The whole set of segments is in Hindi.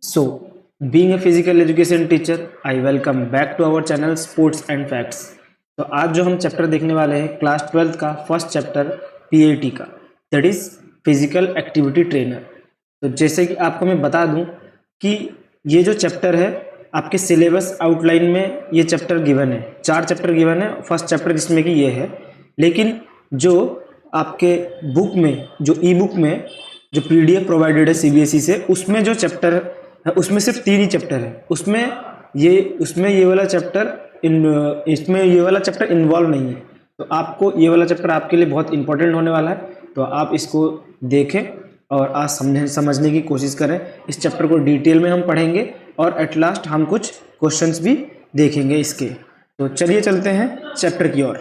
So, being a physical education teacher, I welcome back to our channel Sports and Facts. तो आज जो हम चैप्टर देखने वाले हैं क्लास 12th का फर्स्ट चैप्टर पीएटी का, that is physical activity trainer. तो जैसे कि आपको मैं बता दूं कि ये जो चैप्टर है आपके सिलेबस आउटलाइन में ये चैप्टर गिवन है, 4 चैप्टर गिवन है, फर्स्ट चैप्टर जिसमें कि ये है। लेकिन जो आपके बुक में, जो ई बुक में जो पीडीएफ प्रोवाइडेड है सीबीएसई से, उसमें जो चैप्टर है उसमें सिर्फ 3 ही चैप्टर है। उसमें ये वाला चैप्टर इन्वॉल्व नहीं है। तो आपको ये वाला चैप्टर आपके लिए बहुत इंपॉर्टेंट होने वाला है, तो आप इसको देखें और आज समझने की कोशिश करें। इस चैप्टर को डिटेल में हम पढ़ेंगे और एट लास्ट हम कुछ क्वेश्चंस भी देखेंगे इसके। तो चलिए चलते हैं चैप्टर की ओर।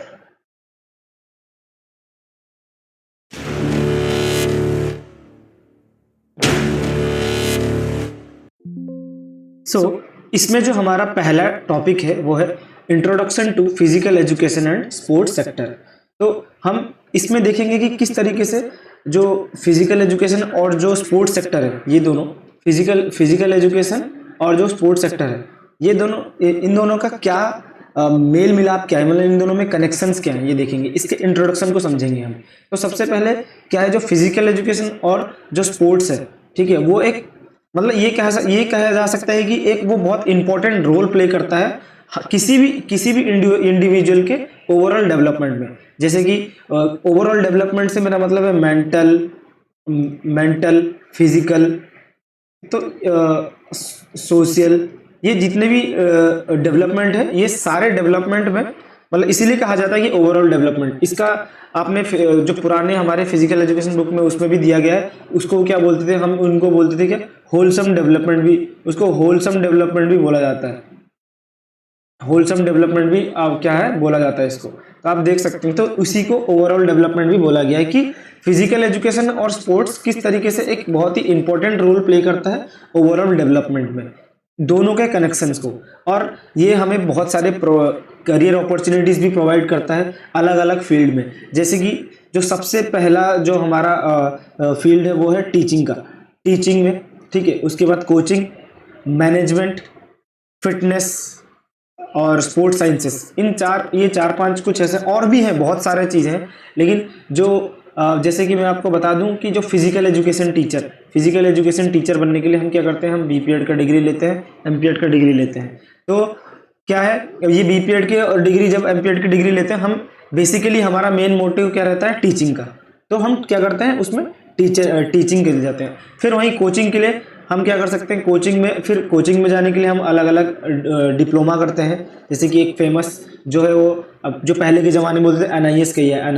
इसमें जो हमारा पहला टॉपिक है वो है introduction to physical education and sports sector. तो हम इसमें देखेंगे कि किस तरीके से जो फिजिकल एजुकेशन और जो स्पोर्ट्स सेक्टर है, ये दोनों फिजिकल एजुकेशन और जो स्पोर्ट्स सेक्टर है, ये दोनों, इन दोनों का क्या मेल मिलाप क्या है, मतलब इन दोनों में कनेक्शंस क्या है, ये देखेंगे। इसके इंट्रोडक्शन को समझेंगे हम। तो सबसे पहले क्या है, जो फिजिकल एजुकेशन और जो स्पोर्ट्स है, ठीक है, वो एक मतलब ये कहा जा सकता है कि एक वो बहुत इंपॉर्टेंट रोल प्ले करता है किसी भी इंडिविजुअल के ओवरऑल डेवलपमेंट में। जैसे कि ओवरऑल डेवलपमेंट से मेरा मतलब है मेंटल, फिजिकल, तो सोशल, ये जितने भी डेवलपमेंट है, ये सारे डेवलपमेंट में मतलब इसीलिए कहा जाता है कि ओवरऑल डेवलपमेंट। इसका आपने जो पुराने हमारे फिजिकल एजुकेशन बुक में उसमें भी दिया गया है, उसको क्या बोलते थे हम, उनको बोलते थे क्या, होलसम डेवलपमेंट भी, उसको होलसम डेवलपमेंट भी बोला जाता है। होलसम डेवलपमेंट भी क्या है बोला जाता है इसको। तो आप देख सकते हैं, तो उसी को ओवरऑल डेवलपमेंट भी बोला गया है कि फिजिकल एजुकेशन और स्पोर्ट्स किस तरीके से एक बहुत ही इंपॉर्टेंट रोल प्ले करता है ओवरऑल डेवलपमेंट में, दोनों के कनेक्शंस को। और ये हमें बहुत सारे करियर अपॉर्चुनिटीज भी प्रोवाइड करता है अलग अलग फील्ड में। जैसे कि जो सबसे पहला जो हमारा फील्ड है वो है टीचिंग का, टीचिंग में, ठीक है। उसके बाद कोचिंग, मैनेजमेंट, फिटनेस और स्पोर्ट्स साइंसेस, ये चार पांच कुछ ऐसे और भी हैं, बहुत सारे चीज़ें हैं। लेकिन जो जैसे कि मैं आपको बता दूं कि जो फिजिकल एजुकेशन टीचर बनने के लिए हम क्या करते हैं, हम बीपीएड का डिग्री लेते हैं, एमपीएड का डिग्री लेते हैं। तो क्या है, ये बीपीएड के और डिग्री, जब एमपीएड की डिग्री लेते हैं हम, बेसिकली हमारा मेन मोटिव क्या रहता है, टीचिंग का। तो हम क्या करते हैं, उसमें टीचिंग के लिए जाते हैं। फिर वहीं कोचिंग के लिए हम क्या कर सकते हैं, कोचिंग में जाने के लिए हम अलग अलग डिप्लोमा करते हैं। जैसे कि एक फेमस जो है वो, अब जो पहले के ज़माने में बोलते थे एनआईएस किया है,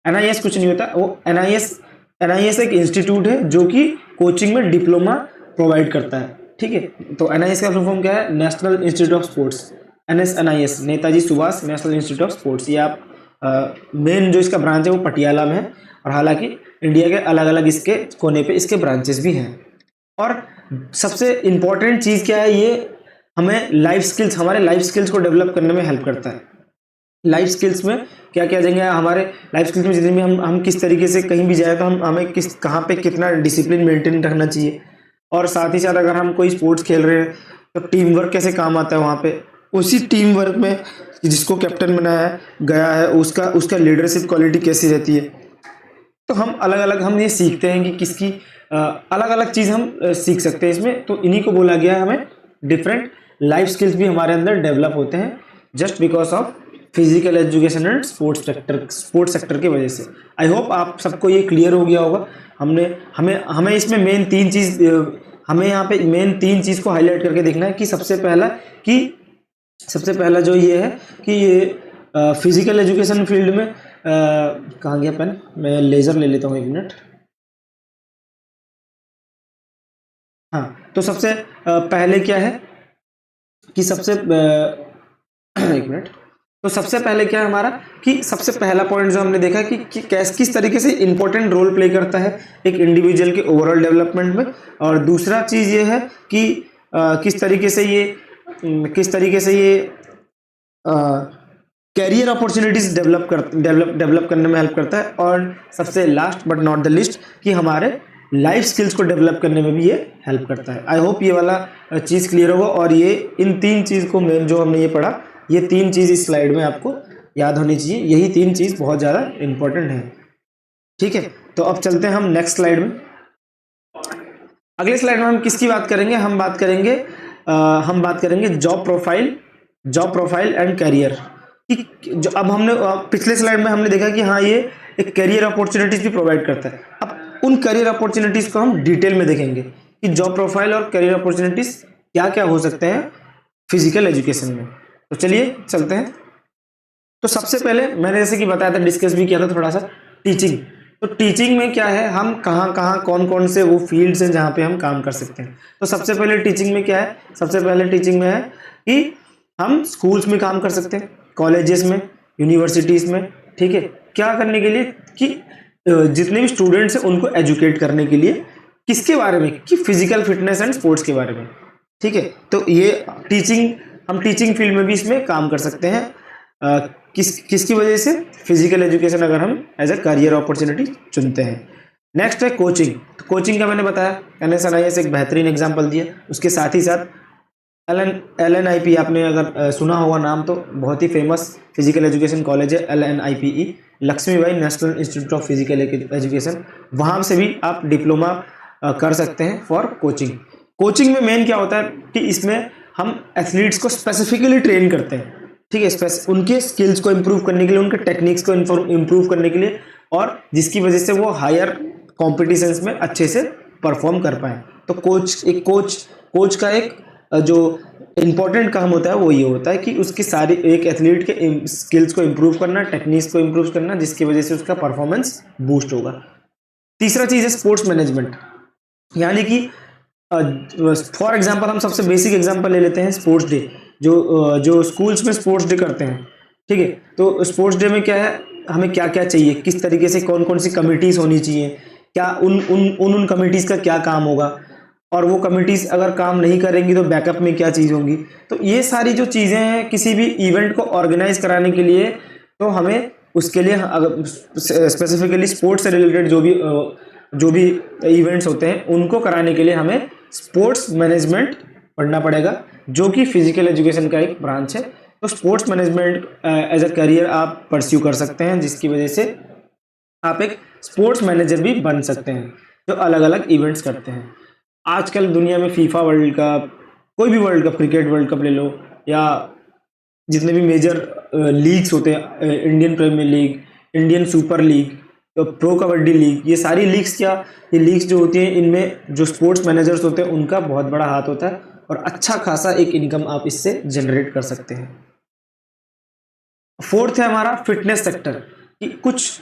एनआईएस कुछ नहीं होता, वो एनआईएस एक इंस्टीट्यूट है जो कि कोचिंग में डिप्लोमा प्रोवाइड करता है, ठीक है। तो एनआईएस का फुल फॉर्म क्या है, national institute of sports, NIS, Netaji Subhash national institute of sports. ये आप मेन जो इसका ब्रांच है वो पटियाला में है, और हालांकि इंडिया के अलग अलग इसके कोने पे इसके ब्रांचेस भी हैं। और सबसे इम्पॉर्टेंट चीज़ क्या है, ये हमें हमारे लाइफ स्किल्स को डेवलप करने में हेल्प करता है। लाइफ स्किल्स में क्या क्या जाएंगे, हमारे लाइफ स्किल्स में जितने भी हम किस तरीके से कहीं भी जाए तो हमें कहाँ पे कितना डिसिप्लिन मेंटेन रखना चाहिए, और साथ ही साथ अगर हम कोई स्पोर्ट्स खेल रहे हैं तो टीम वर्क कैसे काम आता है वहाँ पे, उसी टीम वर्क में जिसको कैप्टन बनाया गया है उसका लीडरशिप क्वालिटी कैसी रहती है। तो हम अलग अलग हम ये सीखते हैं कि किसकी अलग अलग चीज़ हम सीख सकते हैं इसमें। तो इन्हीं को बोला गया है, हमें डिफरेंट लाइफ स्किल्स भी हमारे अंदर डेवलप होते हैं just because of physical education and sports sector की वजह से। आई होप आप सबको ये क्लियर हो गया होगा। हमें इसमें हमें यहाँ पे मेन 3 चीज़ को हाईलाइट करके देखना है कि सबसे पहला जो ये है कि ये फिजिकल एजुकेशन फील्ड में कहाँ गया पेन, मैं लेज़र ले लेता हूँ, 1 मिनट। हाँ, तो सबसे पहले क्या है कि एक मिनट। तो सबसे पहले क्या है हमारा कि सबसे पहला पॉइंट जो हमने देखा कि किस तरीके से इंपॉर्टेंट रोल प्ले करता है एक इंडिविजुअल के ओवरऑल डेवलपमेंट में। और दूसरा चीज़ ये है कि किस तरीके से ये कैरियर अपॉर्चुनिटीज डेवलप करने में हेल्प करता है। और सबसे last but not the list कि हमारे लाइफ स्किल्स को डेवलप करने में भी ये हेल्प करता है। आई होप ये वाला चीज़ क्लियर होगा। और ये इन 3 चीज़ को मेन जो हमने ये पढ़ा, ये 3 चीज़ इस स्लाइड में आपको याद होनी चाहिए। यही 3 चीज़ बहुत ज़्यादा इंपॉर्टेंट है। ठीक है, तो अब चलते हैं हम नेक्स्ट स्लाइड में। अगले स्लाइड में हम किसकी बात करेंगे? हम बात करेंगे जॉब प्रोफाइल एंड करियर कि जो अब हमने पिछले स्लाइड में हमने देखा कि हाँ ये एक करियर अपॉर्चुनिटीज भी प्रोवाइड करता है। अब उन करियर अपॉर्चुनिटीज को हम डिटेल में देखेंगे कि जॉब प्रोफाइल और करियर अपॉर्चुनिटीज क्या क्या हो सकते हैं फिजिकल एजुकेशन में। तो चलिए चलते हैं। तो सबसे पहले मैंने जैसे कि बताया था, डिस्कस भी किया था थोड़ा सा, टीचिंग। तो टीचिंग में क्या है, हम कहाँ कौन से वो फील्ड्स हैं जहाँ पे हम काम कर सकते हैं। तो सबसे पहले टीचिंग में क्या है? सबसे पहले टीचिंग में है कि हम स्कूल्स में काम कर सकते हैं, कॉलेजेस में, यूनिवर्सिटीज में। ठीक है, क्या करने के लिए कि जितने भी स्टूडेंट्स हैं उनको एजुकेट करने के लिए किसके बारे में? कि फिजिकल फिटनेस एंड स्पोर्ट्स के बारे में। ठीक है, तो ये हम टीचिंग फील्ड में भी इसमें काम कर सकते हैं। किसकी वजह से? फिजिकल एजुकेशन अगर हम एज ए करियर अपॉर्चुनिटी चुनते हैं। नेक्स्ट है कोचिंग। तो कोचिंग का मैंने बताया, NSNIS एक बेहतरीन एग्जांपल दिया। उसके साथ ही साथ LNIP, आपने अगर सुना होगा नाम, तो बहुत ही फेमस फिजिकल एजुकेशन कॉलेज है LNIPE, Lakshmibai national institute of physical education. वहाँ से भी आप डिप्लोमा कर सकते हैं फॉर कोचिंग। कोचिंग में मेन क्या होता है कि इसमें हम एथलीट्स को स्पेसिफिकली ट्रेन करते हैं। ठीक है, उनके स्किल्स को इम्प्रूव करने के लिए, उनके टेक्निक्स को इम्प्रूव करने के लिए, और जिसकी वजह से वो हायर कॉम्पिटिशन्स में अच्छे से परफॉर्म कर पाए। तो कोच का एक जो इम्पोर्टेंट काम होता है वो ये होता है कि उसकी सारी एक एथलीट के स्किल्स को इम्प्रूव करना, टेक्निक्स को इम्प्रूव करना, जिसकी वजह से उसका परफॉर्मेंस बूस्ट होगा। तीसरा चीज़ है स्पोर्ट्स मैनेजमेंट, यानी कि फॉर एग्जांपल हम सबसे बेसिक एग्जांपल ले लेते हैं स्पोर्ट्स डे। जो स्कूल्स में स्पोर्ट्स डे करते हैं, ठीक है, तो स्पोर्ट्स डे में क्या है, हमें क्या क्या चाहिए, किस तरीके से कौन सी कमिटीज़ होनी चाहिए, क्या उन कमिटीज़ का क्या काम होगा, और वो कमिटीज़ अगर काम नहीं करेंगी तो बैकअप में क्या चीज़ होंगी। तो ये सारी जो चीज़ें हैं किसी भी इवेंट को ऑर्गेनाइज कराने के लिए, तो हमें उसके लिए अगर स्पेसिफिकली स्पोर्ट्स से रिलेटेड जो भी इवेंट्स होते हैं उनको कराने के लिए हमें स्पोर्ट्स मैनेजमेंट पढ़ना पड़ेगा, जो कि फिजिकल एजुकेशन का एक ब्रांच है। तो sports management as a career आप परस्यू कर सकते हैं, जिसकी वजह से आप एक स्पोर्ट्स मैनेजर भी बन सकते हैं जो अलग अलग इवेंट्स करते हैं। आजकल दुनिया में फीफा वर्ल्ड कप, कोई भी world cup, cricket world cup ले लो, या जितने भी मेजर लीग्स होते हैं, Indian premier league, Indian super league, तो प्रो कबड्डी लीग, ये सारी लीग्स ये लीग्स जो होती हैं, इनमें जो स्पोर्ट्स मैनेजर्स होते हैं उनका बहुत बड़ा हाथ होता है, और अच्छा खासा एक इनकम आप इससे जनरेट कर सकते हैं। फोर्थ है हमारा फिटनेस सेक्टर, कि कुछ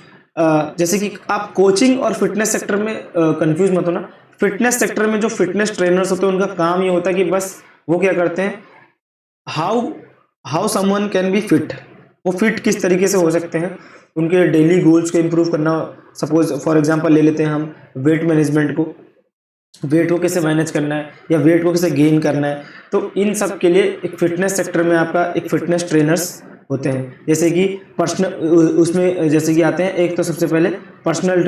जैसे कि आप कोचिंग और फिटनेस सेक्टर में कंफ्यूज मत होना। फिटनेस सेक्टर में जो फिटनेस ट्रेनर्स होते हैं उनका काम ये होता है कि बस वो क्या करते हैं, how someone can be fit, वो फिट किस तरीके से हो सकते हैं, उनके डेली गोल्स को इम्प्रूव करना। सपोज फॉर एग्जांपल ले लेते हैं हम वेट मैनेजमेंट को, वेट को कैसे मैनेज करना है या वेट को कैसे गेन करना है। तो इन सब के लिए एक फिटनेस सेक्टर में आपका एक फिटनेस ट्रेनर्स होते हैं, जैसे कि पर्सनल, उसमें जैसे कि आते हैं एक तो सबसे पहले पर्सनल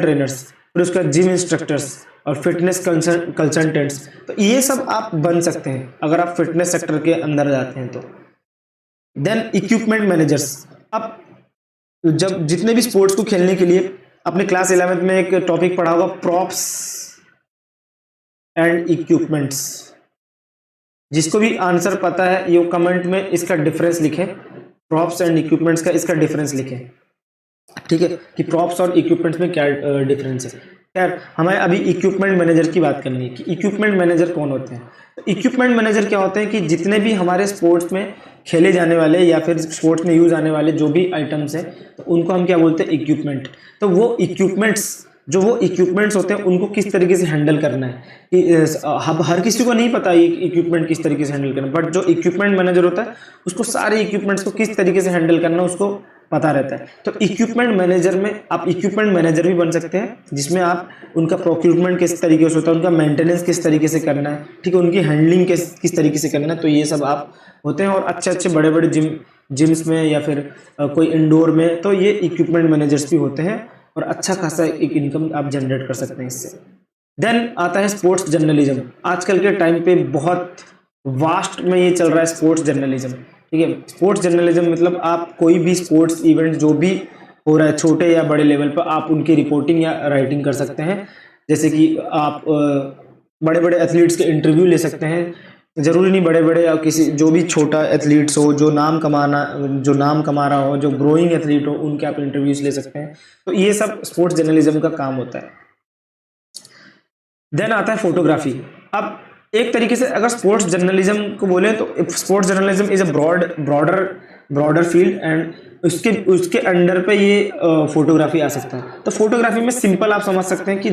ट्रेनर्स, फिर उसका जिम इंस्ट्रक्टर्स और फिटनेस कंसल्टेंट्स। तो ये सब आप बन सकते हैं अगर आप फिटनेस सेक्टर के अंदर जाते हैं तो। Then equipment managers. अब जब जितने भी स्पोर्ट्स को खेलने के लिए, अपने क्लास 11th में एक टॉपिक पढ़ा होगा, प्रॉप्स एंड इक्विपमेंट्स। जिसको भी आंसर पता है ये कमेंट में इसका डिफरेंस लिखें, प्रॉप्स एंड इक्विपमेंट्स का इसका डिफरेंस लिखें, ठीक है, कि प्रॉप्स और इक्विपमेंट्स में क्या डिफरेंस है। खैर, हमें अभी इक्विपमेंट मैनेजर की बात करनी है कि इक्विपमेंट मैनेजर कौन होते हैं। इक्विपमेंट मैनेजर क्या होते हैं कि जितने भी हमारे स्पोर्ट्स में खेले जाने वाले या फिर स्पोर्ट्स में यूज आने वाले जो भी आइटम्स हैं, तो उनको हम क्या बोलते हैं, इक्विपमेंट। तो वो इक्विपमेंट्स होते हैं उनको किस तरीके से हैंडल करना है, कि हर किसी को नहीं पता ये इक्विपमेंट किस तरीके से हैंडल करना, बट जो इक्विपमेंट मैनेजर होता है उसको सारे इक्विपमेंट्स को किस तरीके से हैंडल करना उसको पता रहता है। तो इक्विपमेंट मैनेजर में आप इक्विपमेंट मैनेजर भी बन सकते हैं, जिसमें आप उनका प्रोक्यूरमेंट किस तरीके से होता है, उनका मेंटेनेंस किस तरीके से करना है, ठीक है, उनकी हैंडलिंग किस तरीके से करना है, तो ये सब आप होते हैं। और अच्छे बड़े जिम्स में या फिर कोई इंडोर में, तो ये इक्विपमेंट मैनेजर्स भी होते हैं। और अच्छा खासा एक इनकम आप जनरेट कर सकते हैं इससे। देन आता है स्पोर्ट्स जर्नलिज्म। आजकल के टाइम पे बहुत वास्ट में ये चल रहा है स्पोर्ट्स जर्नलिज्म, ठीक है। स्पोर्ट्स जर्नलिज्म मतलब आप कोई भी स्पोर्ट्स इवेंट जो भी हो रहा है छोटे या बड़े लेवल पर, आप उनकी रिपोर्टिंग या राइटिंग कर सकते हैं। जैसे कि आप बड़े बड़े एथलीट्स के इंटरव्यू ले सकते हैं, जरूरी नहीं बड़े बड़े, या किसी जो भी छोटा एथलीट्स हो जो नाम कमा रहा हो, जो ग्रोइंग एथलीट हो, उनके आप इंटरव्यूज ले सकते हैं। तो ये सब स्पोर्ट्स जर्नलिज्म का काम होता है। देन आता है फोटोग्राफी। अब एक तरीके से अगर स्पोर्ट्स जर्नलिज्म को बोले तो sports journalism is a broader field, and उसके अंडर पे ये फोटोग्राफी आ सकता है। तो फोटोग्राफी में सिंपल आप समझ सकते हैं कि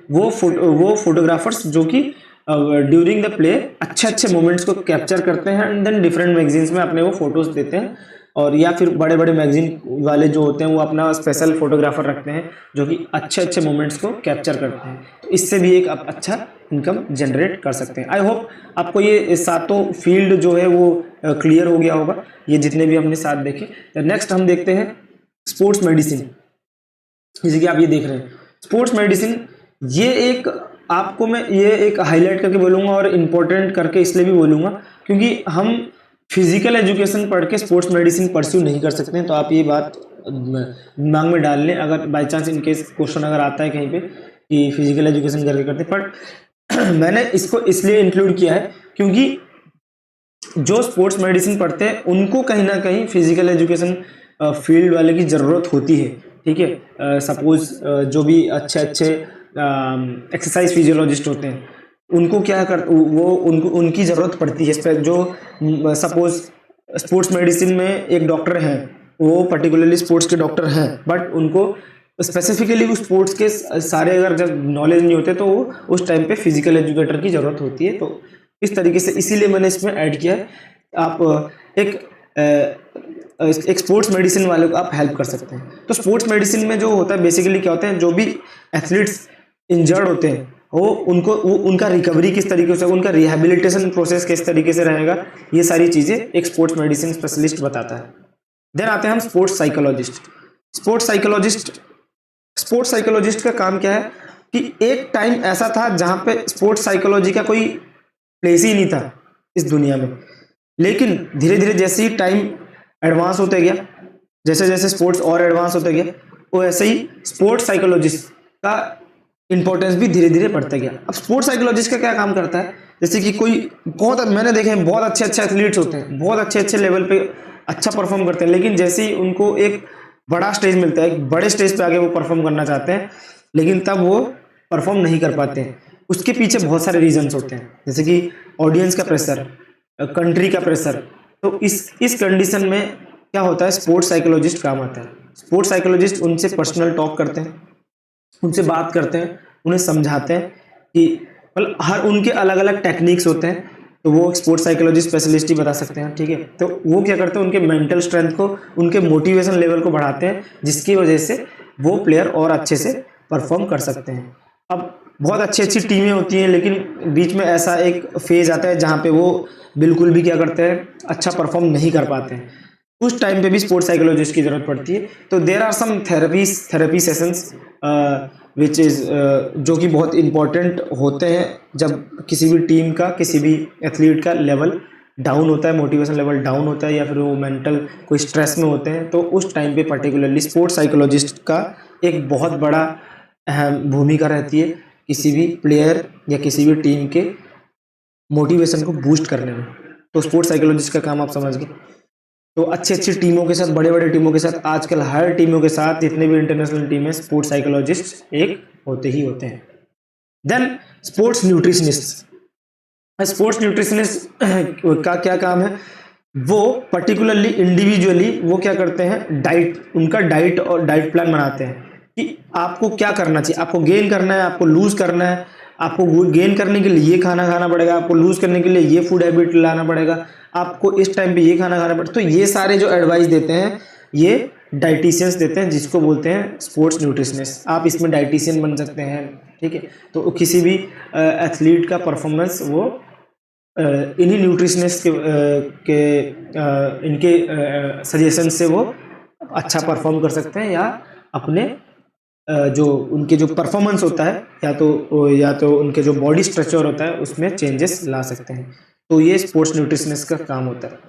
वो फोटोग्राफर्स जो कि ड्यूरिंग द प्ले अच्छे मोमेंट्स को कैप्चर करते हैं, एंड देन डिफरेंट मैगजीन्स में अपने वो फोटोज देते हैं, और या फिर बड़े बड़े मैगजीन वाले जो होते हैं वो अपना स्पेशल फोटोग्राफर रखते हैं जो कि अच्छे मोमेंट्स को कैप्चर करते हैं। तो इससे भी एक आप अच्छा इनकम जनरेट कर सकते हैं। आई होप आपको ये सातों फील्ड जो है वो क्लियर हो गया होगा, ये जितने भी हमने साथ देखे। नेक्स्ट हम देखते हैं स्पोर्ट्स मेडिसिन। जैसे कि आप ये देख रहे हैं स्पोर्ट्स मेडिसिन, ये एक आपको मैं ये एक हाईलाइट करके बोलूँगा और इम्पोर्टेंट करके इसलिए भी बोलूँगा क्योंकि हम फिजिकल एजुकेशन पढ़ के स्पोर्ट्स मेडिसिन परस्यू नहीं कर सकते हैं। तो आप ये बात दिमाग में डाल लें, अगर बाई चांस इनकेस क्वेश्चन अगर आता है कहीं पे कि फिजिकल एजुकेशन करके करते, बट मैंने इसको इसलिए इंक्लूड किया है क्योंकि जो स्पोर्ट्स मेडिसिन पढ़ते हैं उनको कहीं ना कहीं फिजिकल एजुकेशन फील्ड वाले की ज़रूरत होती है, ठीक है। सपोज जो भी अच्छे एक्सरसाइज फिजियोलॉजिस्ट होते हैं उनको क्या कर वो उनकी ज़रूरत पड़ती है। जो सपोज स्पोर्ट्स मेडिसिन में एक डॉक्टर हैं, वो पर्टिकुलरली स्पोर्ट्स के डॉक्टर हैं, बट उनको स्पेसिफिकली उस स्पोर्ट्स के सारे अगर जब नॉलेज नहीं होते तो वो उस टाइम पे फिजिकल एजुकेटर की ज़रूरत होती है। तो इस तरीके से इसीलिए मैंने इसमें ऐड किया है। आप एक स्पोर्ट्स मेडिसिन वाले को आप हेल्प कर सकते हैं। तो स्पोर्ट्स मेडिसिन में जो होता है बेसिकली क्या होता है, जो भी एथलीट्स इंजर्ड होते हैं वो उनका रिकवरी किस तरीके से, उनका रिहेबिलिटेशन प्रोसेस किस तरीके से रहेगा, ये सारी चीज़ें एक स्पोर्ट्स मेडिसिन स्पेशलिस्ट बताता है। देन आते हैं हम स्पोर्ट्स साइकोलॉजिस्ट। स्पोर्ट्स साइकोलॉजिस्ट का काम क्या है कि एक टाइम ऐसा था जहां पे स्पोर्ट्स साइकोलॉजी का कोई प्लेस ही नहीं था इस दुनिया में, लेकिन धीरे धीरे जैसे ही टाइम एडवांस होते गया, जैसे जैसे स्पोर्ट्स और एडवांस होते गया, वो ऐसे ही स्पोर्ट्स साइकोलॉजिस्ट का इंपॉर्टेंस भी धीरे धीरे बढ़ता गया। अब स्पोर्ट्स साइकोलॉजिस्ट का क्या काम करता है, जैसे कि कोई बहुत, मैंने देखे हैं बहुत अच्छे एथलीट्स होते हैं, बहुत अच्छे लेवल पे अच्छा परफॉर्म करते हैं, लेकिन जैसे ही उनको एक बड़ा स्टेज मिलता है, एक बड़े स्टेज पे आगे वो परफॉर्म करना चाहते हैं, लेकिन तब वो परफॉर्म नहीं कर पाते हैं। उसके पीछे बहुत सारे रीजंस होते हैं, जैसे कि ऑडियंस का प्रेशर, कंट्री का प्रेशर। तो इस कंडीशन में क्या होता है, स्पोर्ट्स साइकोलॉजिस्ट काम आता है। स्पोर्ट्स साइकोलॉजिस्ट उनसे पर्सनल टॉक करते हैं, उनसे बात करते हैं, उन्हें समझाते हैं कि मतलब हर उनके अलग अलग टेक्निक्स होते हैं, तो वो स्पोर्ट्स साइकोलॉजी स्पेशलिस्ट ही बता सकते हैं, ठीक है। तो वो क्या करते हैं, उनके मेंटल स्ट्रेंथ को, उनके मोटिवेशन लेवल को बढ़ाते हैं, जिसकी वजह से वो प्लेयर और अच्छे से परफॉर्म कर सकते हैं। अब बहुत अच्छी टीमें होती हैं, लेकिन बीच में ऐसा एक फेज आता है जहाँ पे वो बिल्कुल भी क्या करते हैं, अच्छा परफॉर्म नहीं कर पाते हैं। उस टाइम पे भी स्पोर्ट्स साइकोलॉजिस्ट की जरूरत पड़ती है। तो there are some therapy sessions which is जो कि बहुत इंपॉर्टेंट होते हैं जब किसी भी टीम का, किसी भी एथलीट का लेवल डाउन होता है, मोटिवेशन लेवल डाउन होता है, या फिर वो मेंटल कोई स्ट्रेस में होते हैं, तो उस टाइम पे पर्टिकुलरली स्पोर्ट्स साइकोलॉजिस्ट का एक बहुत बड़ा अहम भूमिका रहती है किसी भी प्लेयर या किसी भी टीम के मोटिवेशन को बूस्ट करने में। तो स्पोर्ट्स साइकोलॉजिस्ट का काम आप समझ गए। तो अच्छी टीमों के साथ, बड़े टीमों के साथ, आजकल हर टीमों के साथ, जितने भी इंटरनेशनल टीम है, स्पोर्ट्स साइकोलॉजिस्ट एक होते ही होते हैं। Then sports nutritionist. Sports nutritionist का क्या काम है, वो पर्टिकुलरली इंडिविजुअली वो क्या करते हैं, उनका डाइट और डाइट प्लान बनाते हैं कि आपको क्या करना चाहिए, आपको गेन करना है, आपको लूज करना है, आपको गेन करने के लिए ये खाना पड़ेगा, आपको लूज करने के लिए ये फूड हैबिट लाना पड़ेगा, आपको इस टाइम पे ये खाना खाना पड़ेगा। तो ये सारे जो एडवाइस देते हैं ये डाइटिशियंस देते हैं, जिसको बोलते हैं स्पोर्ट्स न्यूट्रिशनिस्ट। आप इसमें डाइटिशियन बन सकते हैं, ठीक है। तो किसी भी एथलीट का परफॉर्मेंस वो इन्हीं न्यूट्रिशनिस्ट इनके सजेशन से वो अच्छा परफॉर्म कर सकते हैं या अपने जो उनके जो परफॉर्मेंस होता है या तो उनके जो बॉडी स्ट्रक्चर होता है उसमें चेंजेस ला सकते हैं। तो ये स्पोर्ट्स न्यूट्रिशनिस्ट का काम होता है।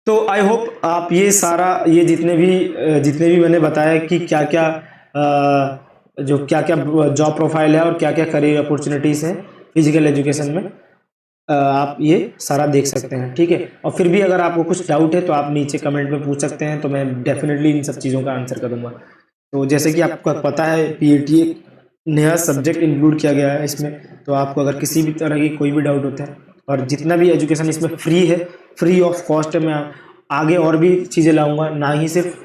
तो आई होप आप ये जितने भी मैंने बताया कि क्या क्या जॉब प्रोफाइल है और क्या क्या करियर अपॉर्चुनिटीज हैं फिजिकल एजुकेशन में, आप ये सारा देख सकते हैं, ठीक है। और फिर भी अगर आपको कुछ डाउट है तो आप नीचे कमेंट में पूछ सकते हैं, तो मैं डेफिनेटली इन सब चीज़ों का आंसर करूँगा। तो जैसे कि आपको पता है पीईटी एक नया सब्जेक्ट इंक्लूड किया गया है इसमें, तो आपको अगर किसी भी तरह की कोई भी डाउट होता है, और जितना भी एजुकेशन इसमें फ्री है, फ्री ऑफ कॉस्ट है। मैं आगे और भी चीज़ें लाऊंगा, ना ही सिर्फ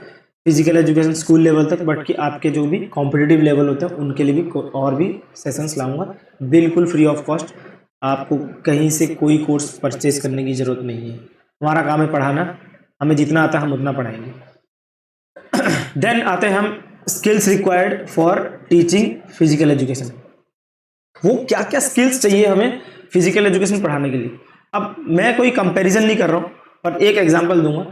फिजिकल एजुकेशन स्कूल लेवल तक, बट कि आपके जो भी कॉम्पिटिटिव लेवल होते हैं उनके लिए भी और भी सेशंस लाऊंगा, बिल्कुल फ्री ऑफ कॉस्ट। आपको कहीं से कोई कोर्स परचेज करने की ज़रूरत नहीं है। हमारा काम है पढ़ाना, हमें जितना आता है हम उतना पढ़ाएंगे। देन आते हैं हम skills required for teaching physical education. वो क्या क्या स्किल्स चाहिए हमें फिजिकल एजुकेशन पढ़ाने के लिए। अब मैं कोई कंपैरिजन नहीं कर रहा हूँ, पर एक एग्जांपल दूंगा।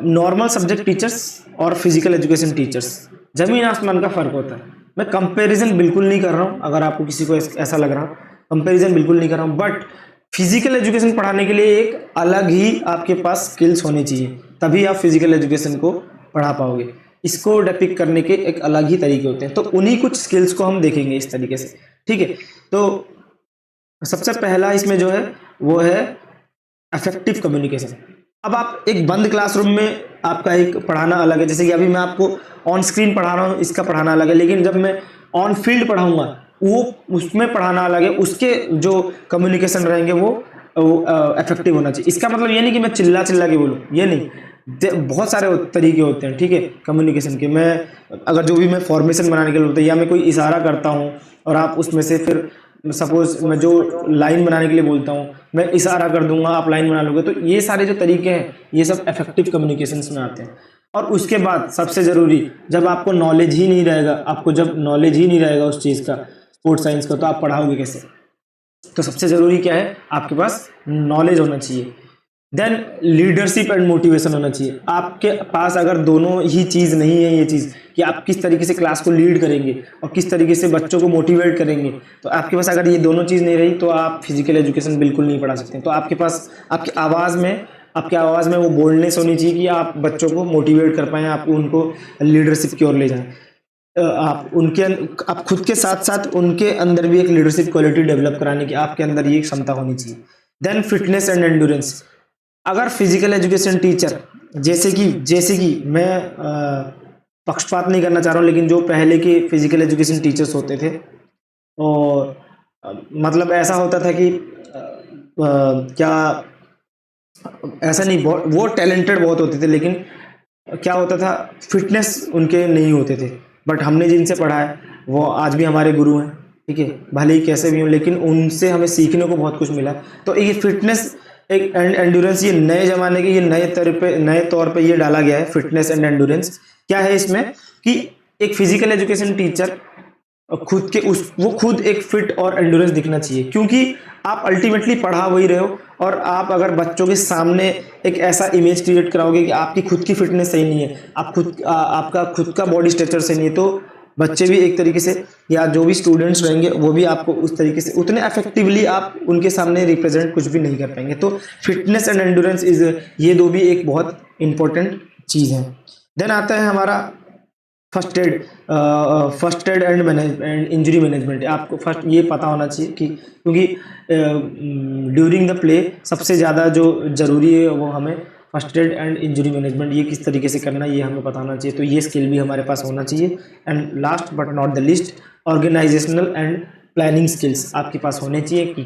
नॉर्मल सब्जेक्ट टीचर्स और फिजिकल एजुकेशन टीचर्स, जमीन आसमान का फर्क होता है। मैं कंपैरिजन बिल्कुल नहीं कर रहा हूँ, अगर आपको किसी को ऐसा लग रहा, कंपैरिजन बिल्कुल नहीं कर रहा हूँ, बट फिजिकल एजुकेशन पढ़ाने के लिए एक अलग ही आपके पास स्किल्स होनी चाहिए, तभी आप फिजिकल एजुकेशन को पढ़ा पाओगे। इसको डिपिक्ट करने के एक अलग ही तरीके होते हैं, तो उन्हीं कुछ स्किल्स को हम देखेंगे इस तरीके से, ठीक है। तो सबसे पहला इसमें जो है वो है इफेक्टिव कम्युनिकेशन। अब आप एक बंद क्लासरूम में आपका एक पढ़ाना अलग है, जैसे कि अभी मैं आपको ऑन स्क्रीन पढ़ा रहा हूँ, इसका पढ़ाना अलग है, लेकिन जब मैं ऑन फील्ड पढ़ाऊंगा वो उसमें पढ़ाना अलग है, उसके जो कम्युनिकेशन रहेंगे वो इफेक्टिव होना चाहिए। इसका मतलब ये नहीं कि मैं चिल्ला के बोलूँ, ये नहीं, बहुत सारे तरीके होते हैं, ठीक है, कम्युनिकेशन के। मैं अगर जो भी मैं फॉर्मेशन बनाने के लिए होता है, या मैं कोई इशारा करता हूँ और आप उसमें से फिर सपोज मैं जो लाइन बनाने के लिए बोलता हूँ, मैं इशारा कर दूंगा, आप लाइन बना लोगे, तो ये सारे जो तरीके हैं ये सब इफेक्टिव कम्युनिकेशन में आते हैं। और उसके बाद सबसे ज़रूरी, जब आपको नॉलेज ही नहीं रहेगा उस चीज़ का, स्पोर्ट्स साइंस का, तो आप पढ़ाओगे कैसे। तो सबसे ज़रूरी क्या है, आपके पास नॉलेज होना चाहिए। देन लीडरशिप एंड मोटिवेशन होना चाहिए। आपके पास अगर दोनों ही चीज़ नहीं है, ये चीज़ कि आप किस तरीके से क्लास को लीड करेंगे और किस तरीके से बच्चों को मोटिवेट करेंगे, तो आपके पास अगर ये दोनों चीज़ नहीं रही तो आप फिजिकल एजुकेशन बिल्कुल नहीं पढ़ा सकते। तो आपके पास आपकी आवाज़ में वो बोल्डनेस होनी चाहिए कि आप बच्चों को मोटिवेट कर पाएँ, आप उनको लीडरशिप की ओर ले जाएँ। आप खुद के साथ साथ उनके अंदर भी एक लीडरशिप क्वालिटी डेवलप कराने की आपके अंदर ये क्षमता होनी चाहिए। Then fitness and endurance. अगर फिजिकल एजुकेशन टीचर, जैसे कि मैं पक्षपात नहीं करना चाह रहा हूँ, लेकिन जो पहले के फिजिकल एजुकेशन टीचर्स होते थे, और मतलब ऐसा होता था कि क्या ऐसा नहीं, वो टैलेंटेड बहुत होते थे, लेकिन क्या होता था, फिटनेस उनके नहीं होते थे। बट हमने जिनसे पढ़ा है वो आज भी हमारे गुरु हैं, ठीक है, भले ही कैसे भी हो, लेकिन उनसे हमें सीखने को बहुत कुछ मिला। तो ये फिटनेस एक एंड्योरेंस, ये नए जमाने के, ये नए तौर पे ये डाला गया है, फिटनेस एंड एंड्योरेंस। क्या है इसमें कि एक फिजिकल एजुकेशन टीचर वो खुद एक फिट और एंड्योरेंस दिखना चाहिए, क्योंकि आप अल्टीमेटली पढ़ा वही रहे हो, और आप अगर बच्चों के सामने एक ऐसा इमेज क्रिएट कराओगे कि आपकी खुद की फिटनेस सही नहीं है, आपका खुद का बॉडी स्ट्रक्चर सही नहीं है, तो बच्चे भी एक तरीके से, या जो भी स्टूडेंट्स रहेंगे वो भी आपको उस तरीके से उतने इफेक्टिवली आप उनके सामने रिप्रेजेंट कुछ भी नहीं कर पाएंगे। तो फिटनेस एंड एंड्योरेंस ये दो भी एक बहुत इंपॉर्टेंट चीज़ है। देन आता है हमारा first aid and injury management. आपको फर्स्ट ये पता होना चाहिए कि, क्योंकि ड्यूरिंग द प्ले सबसे ज़्यादा जो ज़रूरी है वो हमें first aid and injury management, ये किस तरीके से करना है ये हमें पता होना चाहिए। तो ये स्किल भी हमारे पास होना चाहिए। And last but not the least, organisational and planning skills आपके पास होने चाहिए कि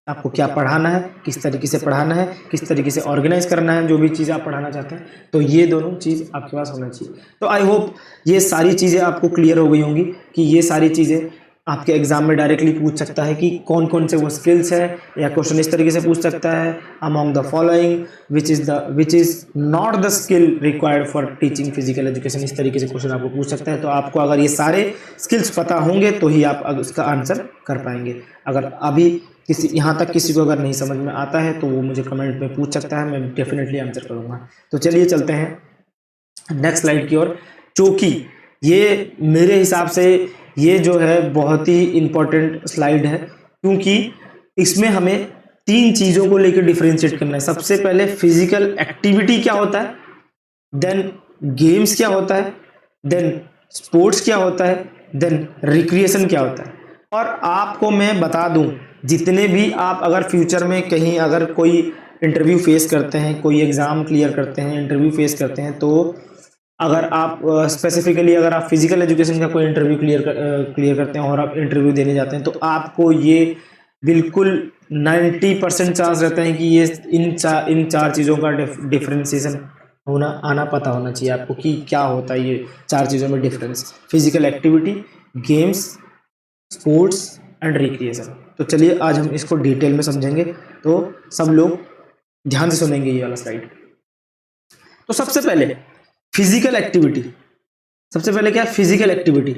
आपको क्या पढ़ाना है, किस तरीके से पढ़ाना है, किस तरीके से ऑर्गेनाइज करना है जो भी चीज़ आप पढ़ाना चाहते हैं। तो ये दोनों चीज़ आपके पास होना चाहिए। तो आई होप ये सारी चीज़ें आपको क्लियर हो गई होंगी कि ये सारी चीज़ें आपके एग्जाम में डायरेक्टली पूछ सकता है कि कौन कौन से वो स्किल्स है, या क्वेश्चन इस तरीके से पूछ सकता है, among the following which is not the skill required for teaching physical education, इस तरीके से क्वेश्चन आपको पूछ सकता है। तो आपको अगर ये सारे स्किल्स पता होंगे तो ही आप उसका आंसर कर पाएंगे। अगर अभी यहाँ तक किसी को अगर नहीं समझ में आता है तो वो मुझे कमेंट में पूछ सकता है, मैं डेफिनेटली आंसर करूँगा। तो चलिए चलते हैं नेक्स्ट स्लाइड की ओर। चूँकि ये मेरे हिसाब से ये जो है बहुत ही इम्पोर्टेंट स्लाइड है, क्योंकि इसमें हमें 3 चीज़ों को लेकर डिफरेंशिएट करना है। सबसे पहले फिजिकल एक्टिविटी क्या होता है, देन गेम्स क्या होता है, देन स्पोर्ट्स क्या होता है, देन रिक्रिएशन क्या होता है। और आपको मैं बता दूं, जितने भी आप अगर फ्यूचर में कहीं अगर कोई इंटरव्यू फेस करते हैं, कोई एग्ज़ाम क्लियर करते हैं, इंटरव्यू फेस करते हैं, तो अगर आप स्पेसिफिकली अगर आप फिजिकल एजुकेशन का कोई इंटरव्यू क्लियर करते हैं और आप इंटरव्यू देने जाते हैं, तो आपको ये बिल्कुल 90% चांस रहता है कि ये इन चार चीज़ों का डिफरेंशिएशन आना पता होना चाहिए आपको कि क्या होता है ये 4 चीज़ों में difference, physical activity, games, sports and recreation. तो चलिए आज हम इसको डिटेल में समझेंगे, तो सब लोग ध्यान से सुनेंगे ये वाला स्लाइड। तो सबसे पहले फिजिकल एक्टिविटी, सबसे पहले क्या है फिजिकल एक्टिविटी।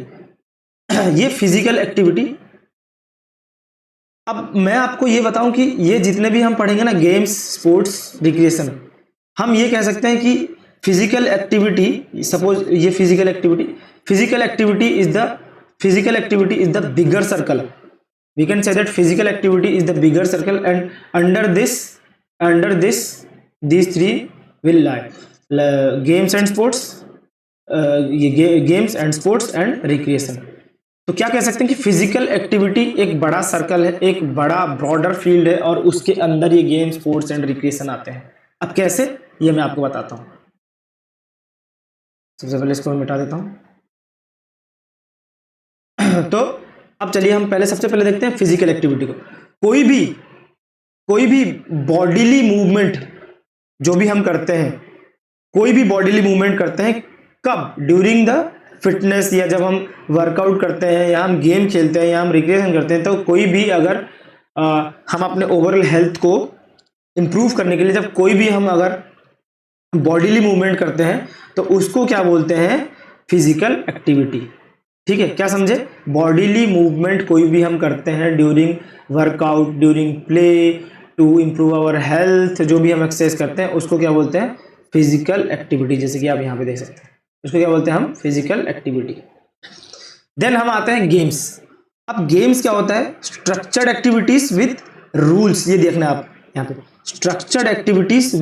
ये फिजिकल एक्टिविटी, अब मैं आपको ये बताऊं कि ये जितने भी हम पढ़ेंगे ना, गेम्स, स्पोर्ट्स, रिक्रिएशन, हम ये कह सकते हैं कि फिजिकल एक्टिविटी, सपोज ये physical activity is the bigger circle. We can say that physical activity is the bigger circle and under this these 3 will lie games and sports, ये games and sports and recreation. तो क्या कह सकते हैं कि फिजिकल एक्टिविटी एक बड़ा सर्कल है, एक बड़ा ब्रॉडर फील्ड है, और उसके अंदर ये गेम्स, स्पोर्ट्स एंड रिक्रिएशन आते हैं। अब कैसे, ये मैं आपको बताता हूं। सबसे पहले इसको मैं मिटा देता हूं। तो अब चलिए हम सबसे पहले देखते हैं फिजिकल एक्टिविटी को। कोई भी बॉडीली मूवमेंट जो भी हम करते हैं, कोई भी बॉडीली मूवमेंट करते हैं, कब, ड्यूरिंग द फिटनेस, या जब हम वर्कआउट करते हैं, या हम गेम खेलते हैं, या हम रिक्रिएशन करते हैं, तो कोई भी अगर हम अपने ओवरऑल हेल्थ को इम्प्रूव करने के लिए जब कोई भी हम अगर बॉडीली मूवमेंट करते हैं, तो उसको क्या बोलते हैं, फिजिकल एक्टिविटी। ठीक है, क्या समझे, बॉडीली मूवमेंट कोई भी हम करते हैं during workout, during play, to improve our health, जो भी हम एक्सरसाइज करते हैं उसको क्या बोलते हैं, फिजिकल एक्टिविटी। जैसे कि आप यहाँ पे देख सकते हैं, उसको क्या बोलते हैं हम, फिजिकल एक्टिविटी। देन हम आते हैं गेम्स। अब गेम्स क्या होता है, स्ट्रक्चर्ड एक्टिविटीज विथ रूल्स। ये देखना आप यहाँ पे, structured activities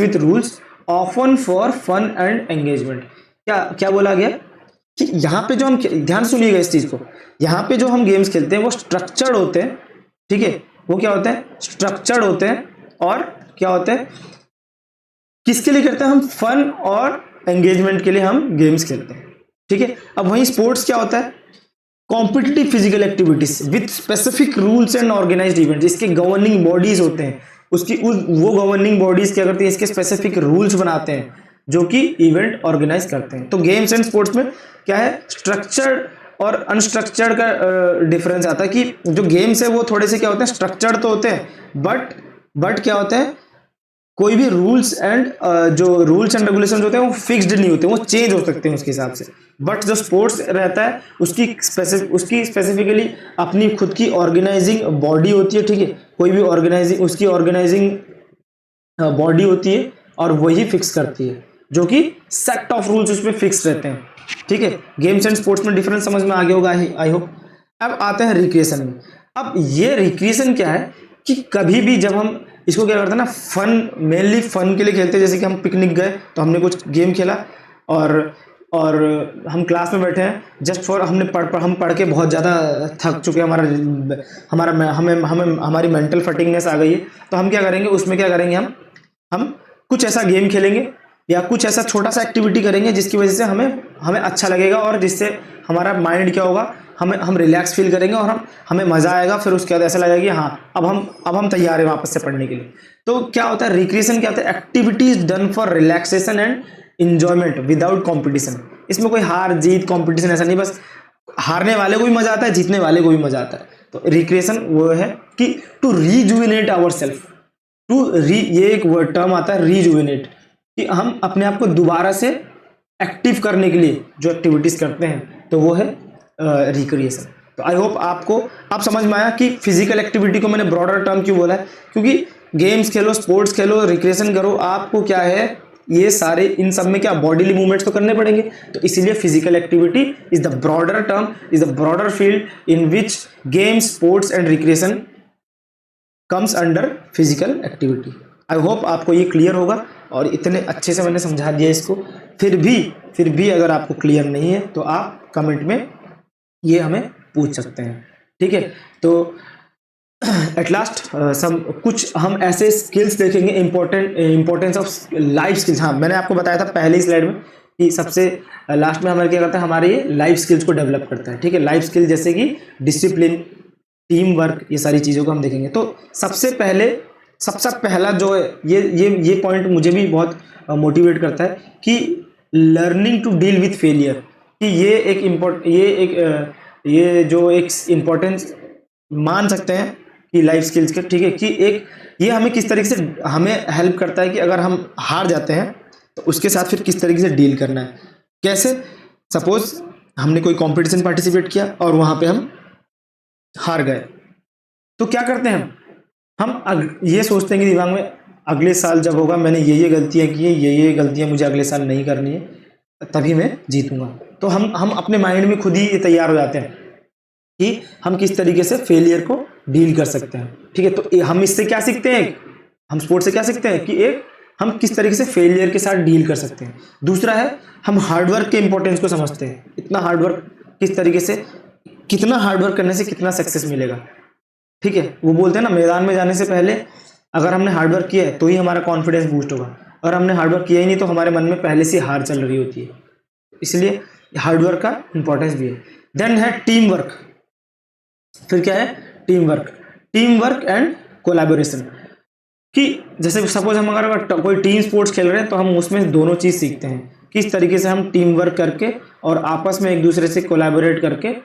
with rules often for fun and engagement. क्या बोला गया कि यहाँ पे जो हम, ध्यान सुनिएगा इस चीज को, यहाँ पे जो हम गेम्स खेलते हैं वो स्ट्रक्चर्ड होते हैं। ठीक है, वो क्या होते हैं, स्ट्रक्चर्ड होते हैं, और क्या होते हैं, किसके लिए करते हैं हम, फन और एंगेजमेंट के लिए हम गेम्स खेलते हैं। ठीक है, अब वहीं स्पोर्ट्स क्या होता है, competitive physical activities with specific rules and organised events. इसके गवर्निंग बॉडीज होते हैं, वो गवर्निंग बॉडीज क्या करती है, इसके स्पेसिफिक रूल्स बनाते हैं जो कि इवेंट ऑर्गेनाइज करते हैं। तो गेम्स एंड स्पोर्ट्स में क्या है, स्ट्रक्चर्ड और अनस्ट्रक्चर्ड का डिफरेंस आता है कि जो गेम्स है वो थोड़े से क्या होते हैं, स्ट्रक्चर्ड तो होते हैं, बट क्या होते हैं, कोई भी रूल्स एंड रेगुलेशन होते हैं वो फिक्स्ड नहीं होते, वो चेंज हो सकते हैं उसके हिसाब से। बट जो स्पोर्ट्स रहता है उसकी स्पेसिफिकली अपनी खुद की ऑर्गेनाइजिंग बॉडी होती है। ठीक है, कोई भी ऑर्गेनाइजिंग बॉडी होती है और वही फिक्स करती है, जो कि सेट ऑफ रूल्स उसमें फिक्स रहते हैं। ठीक है, गेम्स एंड स्पोर्ट्स में डिफरेंस समझ में आ गया होगा आई होप। अब आते हैं रिक्रिएशन में। अब ये रिक्रिएशन क्या है कि कभी भी जब हम इसको क्या करते हैं ना, फन, मेनली फन के लिए खेलते हैं। जैसे कि हम पिकनिक गए तो हमने कुछ गेम खेला, और हम क्लास में बैठे हैं जस्ट फॉर, हम पढ़ के बहुत ज़्यादा थक चुके हैं, हमारी मेंटल फटिंगनेस आ गई है, तो हम क्या करेंगे, उसमें क्या करेंगे, हम कुछ ऐसा गेम खेलेंगे या कुछ ऐसा छोटा सा एक्टिविटी करेंगे जिसकी वजह से हमें अच्छा लगेगा, और जिससे हमारा माइंड क्या होगा, हम रिलैक्स फील करेंगे और हमें मज़ा आएगा। फिर उसके बाद ऐसा लगेगा कि हाँ अब हम तैयार हैं वापस से पढ़ने के लिए। तो क्या होता है, रिक्रिएशन क्या होता है, activities done for relaxation and enjoyment without competition. इसमें कोई हार जीत कॉम्पिटिशन ऐसा नहीं, बस हारने वाले को भी मजा आता है, जीतने वाले को भी मजा आता है। तो रिक्रिएशन वो है कि टू रीजुविनेट आवर सेल्फ, ये एक वर्ड टर्म आता है रीजुविनेट, कि हम अपने आप को दोबारा से एक्टिव करने के लिए जो एक्टिविटीज करते हैं, तो वो है रिक्रिएशन। तो आई होप आप समझ में आया कि फिजिकल एक्टिविटी को मैंने ब्रॉडर टर्म क्यों बोला है, क्योंकि गेम्स खेलो, स्पोर्ट्स खेलो, रिक्रिएशन करो, आपको क्या है, ये सारे इन सब में क्या बॉडीली मूवमेंट्स तो करने पड़ेंगे। तो इसीलिए physical activity is the broader term, is the broader field in which games, sports and recreation comes under physical activity. I hope आपको ये क्लियर होगा, और इतने अच्छे से मैंने समझा दिया इसको। फिर भी अगर आपको क्लियर नहीं है तो आप कमेंट में ये हमें पूछ सकते हैं, ठीक है। तो एट लास्ट कुछ हम ऐसे स्किल्स देखेंगे, इंपॉर्टेंस ऑफ लाइफ स्किल्स। हाँ, मैंने आपको बताया था पहली स्लाइड में कि सबसे लास्ट में हमारे क्या करता है, हमारे ये लाइफ स्किल्स को डेवलप करता है, ठीक है। लाइफ स्किल जैसे कि डिसिप्लिन, टीम वर्क, ये सारी चीज़ों को हम देखेंगे। तो सबसे पहला जो है ये पॉइंट मुझे भी बहुत मोटिवेट करता है कि learning to deal with failure, कि ये एक इम्पोर्टेंस मान सकते हैं कि लाइफ स्किल्स के, ठीक है, कि ये हमें किस तरीके से हमें हेल्प करता है कि अगर हम हार जाते हैं तो उसके साथ फिर किस तरीके से डील करना है। कैसे? सपोज हमने कोई कंपटीशन पार्टिसिपेट किया और वहां पे हम हार गए, तो क्या करते हैं हम ये सोचते हैं कि दिमाग में अगले साल जब होगा मैंने ये गलतियां की है, ये गलतियां मुझे अगले साल नहीं करनी है, तभी मैं जीतूंगा। तो हम अपने माइंड में खुद ही तैयार हो जाते हैं कि हम किस तरीके से फेलियर को डील कर सकते हैं, ठीक है। तो हम इससे क्या सीखते हैं, हम स्पोर्ट्स से क्या सीखते हैं कि हम किस तरीके से फेलियर के साथ डील कर सकते हैं। दूसरा है हम हार्डवर्क के इंपॉर्टेंस को समझते हैं, इतना हार्डवर्क किस तरीके से, कितना हार्डवर्क करने से कितना सक्सेस मिलेगा, ठीक है। वो बोलते हैं ना, मैदान में जाने से पहले अगर हमने हार्डवर्क किया है तो ही हमारा कॉन्फिडेंस बूस्ट होगा, अगर हमने हार्डवर्क किया ही नहीं तो हमारे मन में पहले से हार चल रही होती है। इसलिए हार्डवर्क का इंपॉर्टेंस भी है। देन है टीम वर्क। फिर क्या है? टीम वर्क एंड कोलैबोरेशन, कि जैसे सपोज हम अगर कोई टीम स्पोर्ट्स खेल रहे हैं तो हम उसमें दोनों चीज़ सीखते हैं, किस तरीके से हम टीम वर्क करके और आपस में एक दूसरे से कोलैबोरेट करके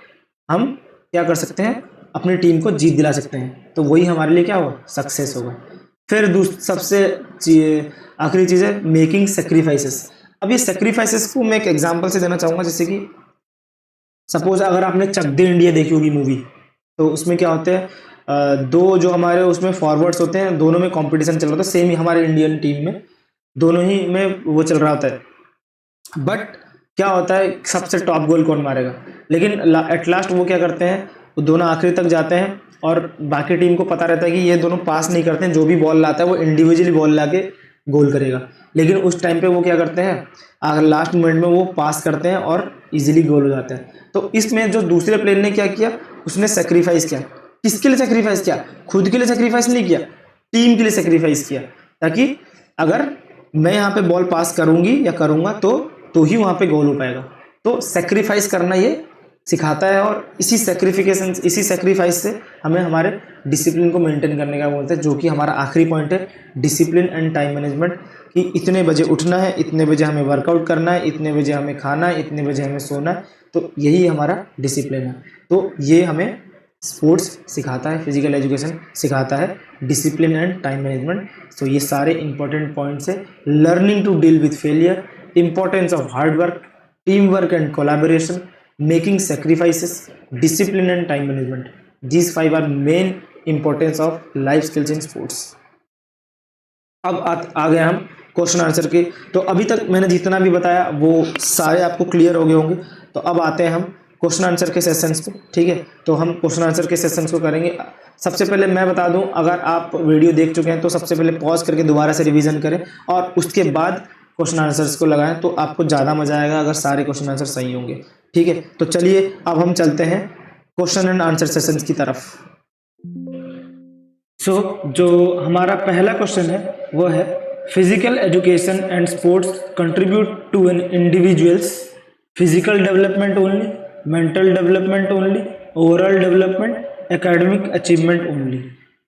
हम क्या कर सकते हैं, अपनी टीम को जीत दिला सकते हैं। तो वही हमारे लिए क्या होगा, सक्सेस होगा। फिर सबसे आखिरी चीज़ है मेकिंग सेक्रीफाइसेस। अब ये सेक्रीफाइसेस को मैं एक एग्जांपल से देना चाहूँगा, जैसे कि सपोज अगर आपने चक दे इंडिया देखी होगी मूवी, तो उसमें क्या होते हैं, दो जो हमारे उसमें फॉरवर्ड्स होते हैं, दोनों में कंपटीशन चल रहा होता है, सेम ही हमारे इंडियन टीम में दोनों ही में वो चल रहा होता है। बट क्या होता है, सबसे टॉप गोल कौन मारेगा, लेकिन एट लास्ट वो क्या करते हैं, वो दोनों आखिरी तक जाते हैं और बाकी टीम को पता रहता है कि ये दोनों पास नहीं करते हैं, जो भी बॉल लाता है वो इंडिविजुअली बॉल ला के गोल करेगा। लेकिन उस टाइम पे वो क्या करते हैं, अगर लास्ट मोमेंट में वो पास करते हैं और इजीली गोल हो जाता है। तो इसमें जो दूसरे प्लेयर ने क्या किया, उसने सेक्रीफाइस किया। किसके लिए सेक्रीफाइस किया? खुद के लिए सेक्रीफाइस नहीं किया, टीम के लिए सेक्रीफाइस किया, ताकि अगर मैं यहाँ पे बॉल पास करूंगी या करूंगा तो ही वहाँ पे गोल हो पाएगा। तो सेक्रीफाइस करना ये सिखाता है, और इसी सेक्रीफाइस से हमें हमारे डिसिप्लिन को मेंटेन करने का बोलते हैं, जो कि हमारा आखिरी पॉइंट है, डिसिप्लिन एंड टाइम मैनेजमेंट, कि इतने बजे उठना है, इतने बजे हमें वर्कआउट करना है, इतने बजे हमें खाना है, इतने बजे हमें सोना है। तो यही हमारा डिसिप्लिन है। तो ये हमें स्पोर्ट्स सिखाता है, फिजिकल एजुकेशन सिखाता है discipline and time management. So ये सारे इंपॉर्टेंट पॉइंट्स है। Learning to deal with failure, importance of hard work, team work and collaboration, making sacrifices, discipline and time management. These 5 are main importance of life skills in sports. अब आ गए हम क्वेश्चन आंसर के। तो अभी तक मैंने जितना भी बताया वो सारे आपको क्लियर हो गए होंगे। तो अब आते हैं हम क्वेश्चन आंसर के सेशंस पे, ठीक है। तो हम क्वेश्चन आंसर के सेशंस को करेंगे। सबसे पहले मैं बता दूं, अगर आप वीडियो देख चुके हैं तो सबसे पहले पॉज करके दोबारा से रिवीजन करें और उसके बाद क्वेश्चन आंसर्स को लगाएं, तो आपको ज़्यादा मजा आएगा अगर सारे क्वेश्चन आंसर सही होंगे, ठीक है। तो चलिए अब हम चलते हैं क्वेश्चन एंड आंसर सेशंस की तरफ। सो जो हमारा पहला क्वेश्चन है वो है, physical education and sports contribute to an individual's physical development only, mental development only, overall development, academic achievement only.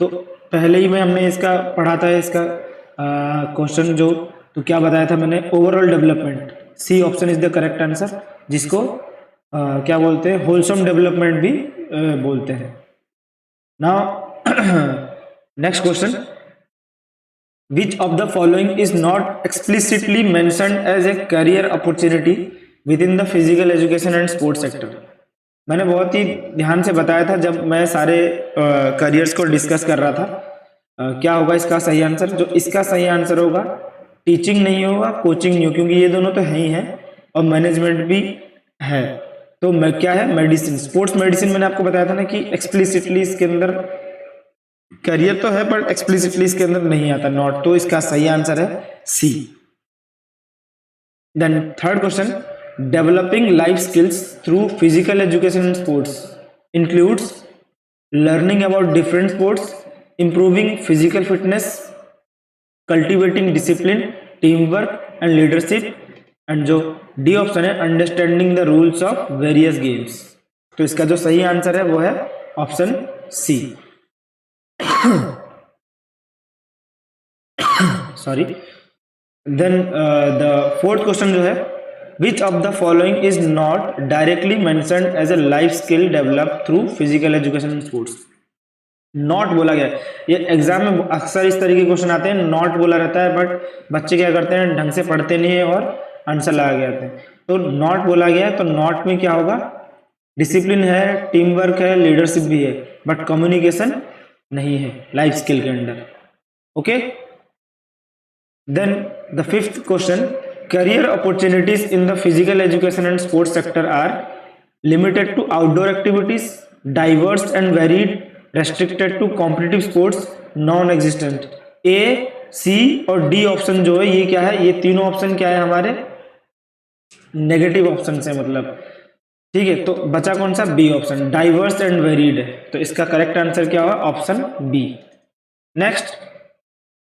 तो पहले ही में हमने इसका पढ़ा था, इसका क्वेश्चन जो, तो क्या बताया था मैंने, overall development. C option is the correct answer, जिसको क्या बोलते हैं, होलसम डेवलपमेंट भी बोलते हैं। Now next question, which of the following is not explicitly mentioned as a career opportunity within the physical education and sports sector. मैंने बहुत ही ध्यान से बताया था जब मैं सारे करियर्स को डिस्कस कर रहा था। क्या होगा इसका सही आंसर? जो इसका सही आंसर होगा टीचिंग नहीं होगा, कोचिंग नहीं होगा, क्योंकि ये दोनों तो है ही है और मैनेजमेंट भी है। तो मैं क्या है, मेडिसिन, स्पोर्ट्स मेडिसिन मैंने आपको बताया था ना कि एक्सप्लिसिटली इसके अंदर करियर तो है पर एक्सप्लिसिटली इसके अंदर नहीं आता नॉट, तो इसका सही आंसर है C. Then third question, developing life skills through physical education and sports includes learning about different sports, improving physical fitness, cultivating discipline, team work and leadership, and जो डी ऑप्शन है, understanding the rules of various games. तो इसका जो सही आंसर है वो है option C. Sorry. Then the fourth question जो है, which of the following is not directly mentioned as a life skill develop through physical education and sports. Not बोला गया, ये एग्जाम में अक्सर इस तरीके के क्वेश्चन आते हैं, नॉट बोला रहता है बट बच्चे क्या करते हैं, ढंग से पढ़ते नहीं है और आंसर लगा के आते हैं। तो नॉट बोला गया है, तो नॉट में क्या होगा, डिसिप्लिन है, टीम वर्क है, लीडरशिप भी है, बट कम्युनिकेशन नहीं है लाइफ स्किल के अंदर। Okay. Then the fifth question, career opportunities in the physical education and sports sector are limited to outdoor activities, diverse and varied, restricted to competitive sports, non existent. A, C और डी ऑप्शन जो है ये क्या है, ये तीनों ऑप्शन क्या है हमारे नेगेटिव ऑप्शन है, मतलब ठीक है। तो बचा कौन सा, B option, diverse and varied है। तो इसका करेक्ट आंसर क्या होगा, option B. Next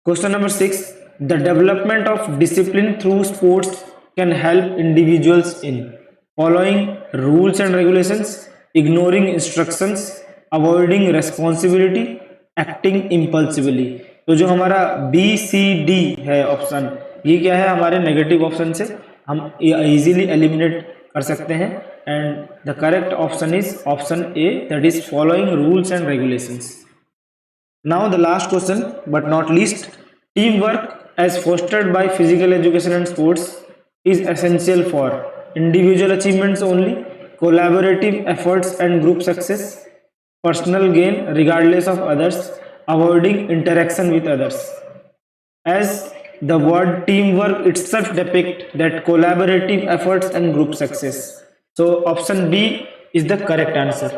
question number 6, the development of discipline through sports can help individuals in following rules and regulations, ignoring instructions, avoiding responsibility, acting impulsively. तो जो हमारा बी सी डी है ऑप्शन, ये क्या है हमारे नेगेटिव ऑप्शन से हम इजीली एलिमिनेट कर सकते हैं, and the correct option is option A, that is following rules and regulations. Now the last question but not least, team work as fostered by physical education and sports is essential for individual achievements only, collaborative efforts and group success, personal gain regardless of others, avoiding interaction with others, as the word teamwork itself depict that collaborative efforts and group success. So option B is the correct answer.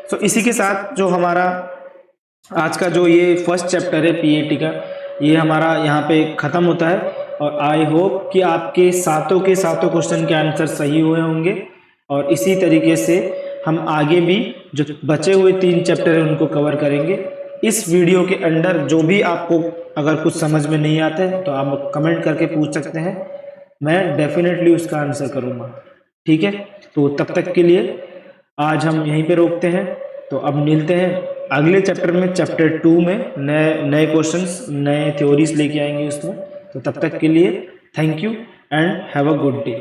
So इसी के साथ जो हमारा आज का जो ये फर्स्ट चैप्टर है पीएटी का, ये हमारा यहाँ पे ख़त्म होता है, और आई होप कि आपके सातों के सातों क्वेश्चन के आंसर सही हुए होंगे, और इसी तरीके से हम आगे भी जो बचे हुए 3 चैप्टर हैं उनको कवर करेंगे। इस वीडियो के अंदर जो भी आपको अगर कुछ समझ में नहीं आता है तो आप कमेंट करके पूछ सकते हैं, मैं डेफिनेटली उसका आंसर करूँगा, ठीक है। तो तब तक के लिए आज हम यहीं पे रोकते हैं, तो अब मिलते हैं अगले चैप्टर में, चैप्टर 2 में नए क्वेश्चंस, नए थ्योरीज लेके आएंगे उसमें। तो तब तक के लिए thank you and have a good day.